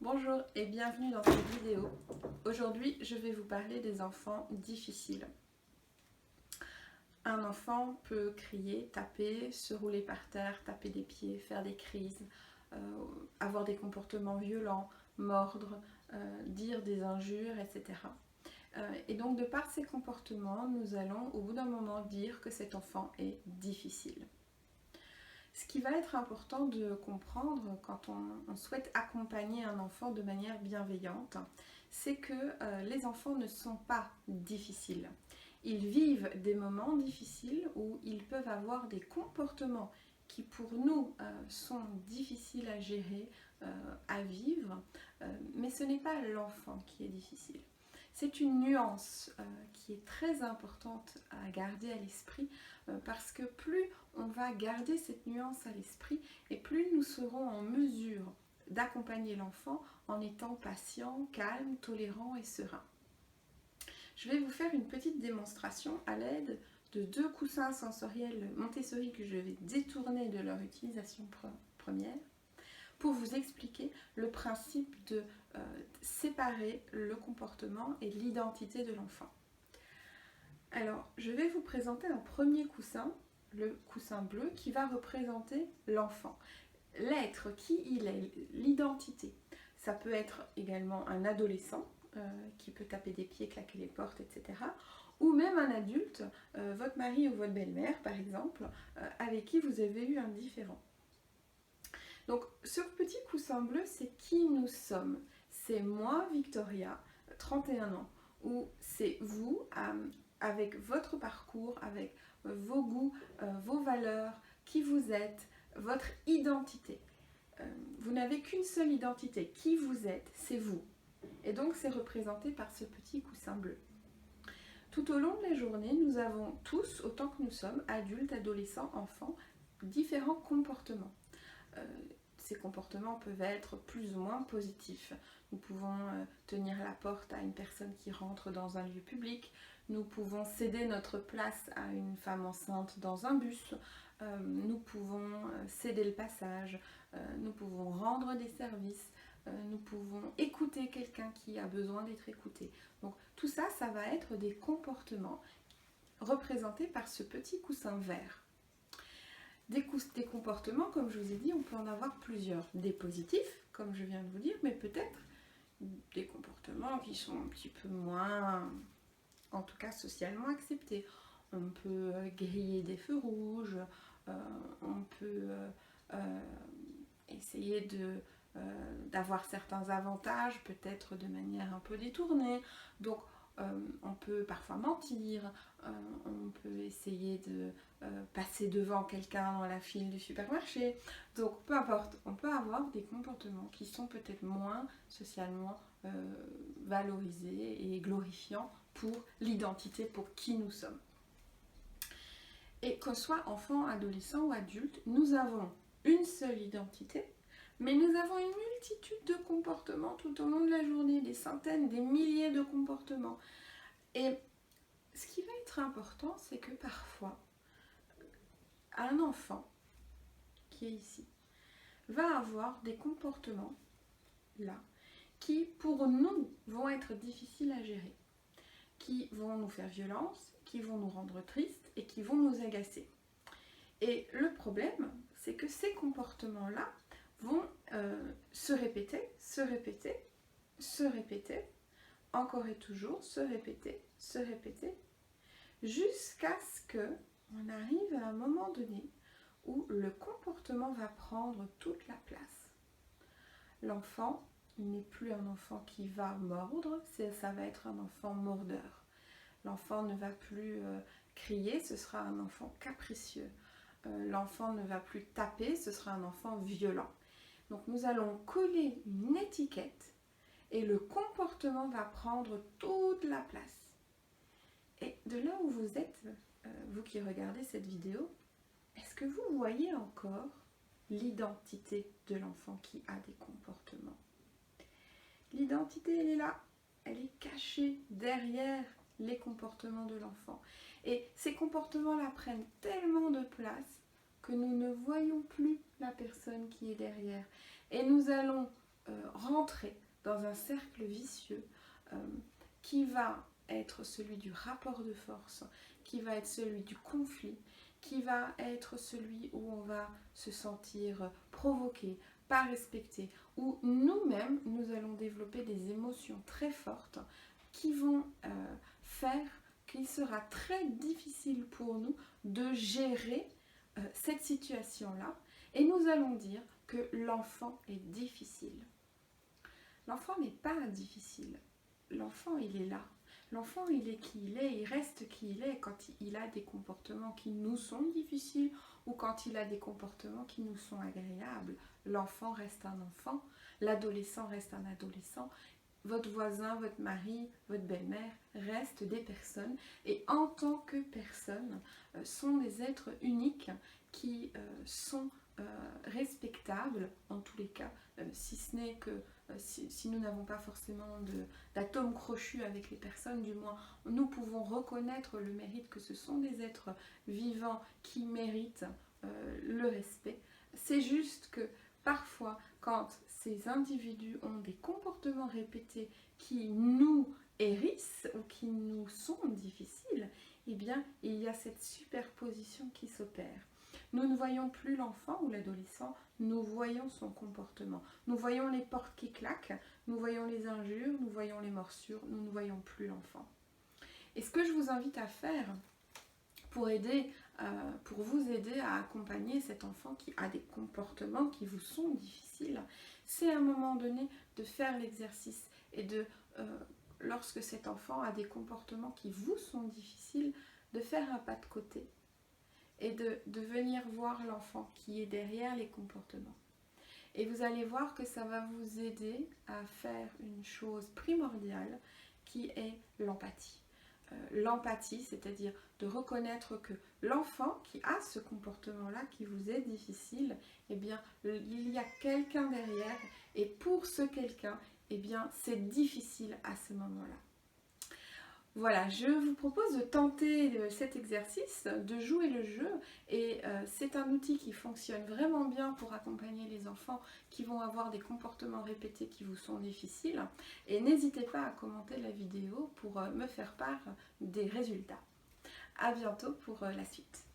Bonjour et bienvenue dans cette vidéo. Aujourd'hui, je vais vous parler des enfants difficiles. Un enfant peut crier, taper, se rouler par terre, taper des pieds, faire des crises, avoir des comportements violents, mordre, dire des injures, etc. Et donc, de par ces comportements, nous allons au bout d'un moment dire que cet enfant est difficile. Ce qui va être important de comprendre quand on souhaite accompagner un enfant de manière bienveillante, c'est que les enfants ne sont pas difficiles. Ils vivent des moments difficiles où ils peuvent avoir des comportements qui pour nous sont difficiles à gérer, à vivre, mais ce n'est pas l'enfant qui est difficile. C'est une nuance qui est très importante à garder à l'esprit parce que plus on va garder cette nuance à l'esprit et plus nous serons en mesure d'accompagner l'enfant en étant patient, calme, tolérant et serein. Je vais vous faire une petite démonstration à l'aide de deux coussins sensoriels Montessori que je vais détourner de leur utilisation première pour vous expliquer le principe de séparer le comportement et l'identité de l'enfant. Alors, je vais vous présenter un premier coussin, le coussin bleu, qui va représenter l'enfant. L'être, qui il est, l'identité. Ça peut être également un adolescent qui peut taper des pieds, claquer les portes, etc. Ou même un adulte, votre mari ou votre belle-mère par exemple, avec qui vous avez eu un différend. Donc ce petit coussin bleu, c'est qui nous sommes. C'est moi, Victoria, 31 ans, ou c'est vous, avec votre parcours, avec vos goûts, vos valeurs, qui vous êtes, votre identité. Vous n'avez qu'une seule identité. Qui vous êtes, c'est vous. Et donc c'est représenté par ce petit coussin bleu. Tout au long de la journée, nous avons tous, autant que nous sommes, adultes, adolescents, enfants, différents comportements. Ces comportements peuvent être plus ou moins positifs. Nous pouvons tenir la porte à une personne qui rentre dans un lieu public. Nous pouvons céder notre place à une femme enceinte dans un bus. Nous pouvons céder le passage. Nous pouvons rendre des services. Nous pouvons écouter quelqu'un qui a besoin d'être écouté. Donc tout ça, ça va être des comportements représentés par ce petit coussin vert. Des comportements, comme je vous ai dit, on peut en avoir plusieurs. Des positifs, comme je viens de vous dire, mais peut-être des comportements qui sont un petit peu moins, en tout cas socialement acceptés. On peut griller des feux rouges, on peut essayer d'avoir certains avantages, peut-être de manière un peu détournée. Donc, on peut parfois mentir, on peut essayer de passer devant quelqu'un dans la file du supermarché. Donc, peu importe, on peut avoir des comportements qui sont peut-être moins socialement valorisés et glorifiants pour l'identité, pour qui nous sommes. Et qu'on soit enfant, adolescent ou adulte, nous avons une seule identité, mais nous avons une multitude de comportements tout au long de la journée, des centaines, des milliers de comportements. Et ce qui va être important, c'est que parfois, un enfant qui est ici va avoir des comportements là qui pour nous vont être difficiles à gérer, qui vont nous faire violence, qui vont nous rendre tristes et qui vont nous agacer. Et le problème, c'est que ces comportements-là vont se répéter, se répéter, se répéter, encore et toujours, se répéter, jusqu'à ce qu'on arrive à un moment donné où le comportement va prendre toute la place. L'enfant n'est plus un enfant qui va mordre, ça va être un enfant mordeur. L'enfant ne va plus crier, ce sera un enfant capricieux. L'enfant ne va plus taper, ce sera un enfant violent. Donc nous allons coller une étiquette et le comportement va prendre toute la place. Et de là où vous êtes, vous qui regardez cette vidéo, est-ce que vous voyez encore l'identité de l'enfant qui a des comportements? L'identité, elle est là, elle est cachée derrière les comportements de l'enfant. Et ces comportements-là prennent tellement de place que nous ne voyons plus la personne qui est derrière. Et nous allons rentrer dans un cercle vicieux qui va être celui du rapport de force, qui va être celui du conflit, qui va être celui où on va se sentir provoqué, pas respecté, où nous-mêmes, nous allons développer des émotions très fortes qui vont faire qu'il sera très difficile pour nous de gérer cette situation-là, et nous allons dire que l'enfant est difficile. L'enfant n'est pas difficile. L'enfant, il est là. L'enfant, il est qui il est, il reste qui il est quand il a des comportements qui nous sont difficiles ou quand il a des comportements qui nous sont agréables. L'enfant reste un enfant, l'adolescent reste un adolescent, votre voisin, votre mari, votre belle-mère restent des personnes et en tant que personnes sont des êtres uniques qui sont respectables en tous les cas, si ce n'est que si nous n'avons pas forcément d'atomes crochus avec les personnes, du moins nous pouvons reconnaître le mérite que ce sont des êtres vivants qui méritent le respect. C'est juste que parfois, quand ces individus ont des comportements répétés qui nous hérissent ou qui nous sont difficiles, eh bien, il y a cette superposition qui s'opère. Nous ne voyons plus l'enfant ou l'adolescent, nous voyons son comportement. Nous voyons les portes qui claquent, nous voyons les injures, nous voyons les morsures, nous ne voyons plus l'enfant. Et ce que je vous invite à faire pour vous aider à accompagner cet enfant qui a des comportements qui vous sont difficiles, c'est à un moment donné de faire l'exercice et lorsque cet enfant a des comportements qui vous sont difficiles, de faire un pas de côté et de venir voir l'enfant qui est derrière les comportements. Et vous allez voir que ça va vous aider à faire une chose primordiale qui est l'empathie. L'empathie, c'est-à-dire de reconnaître que l'enfant qui a ce comportement-là qui vous est difficile, eh bien, il y a quelqu'un derrière et pour ce quelqu'un, eh bien, c'est difficile à ce moment-là. Voilà, je vous propose de tenter cet exercice, de jouer le jeu et c'est un outil qui fonctionne vraiment bien pour accompagner les enfants qui vont avoir des comportements répétés qui vous sont difficiles et n'hésitez pas à commenter la vidéo pour me faire part des résultats. À bientôt pour la suite.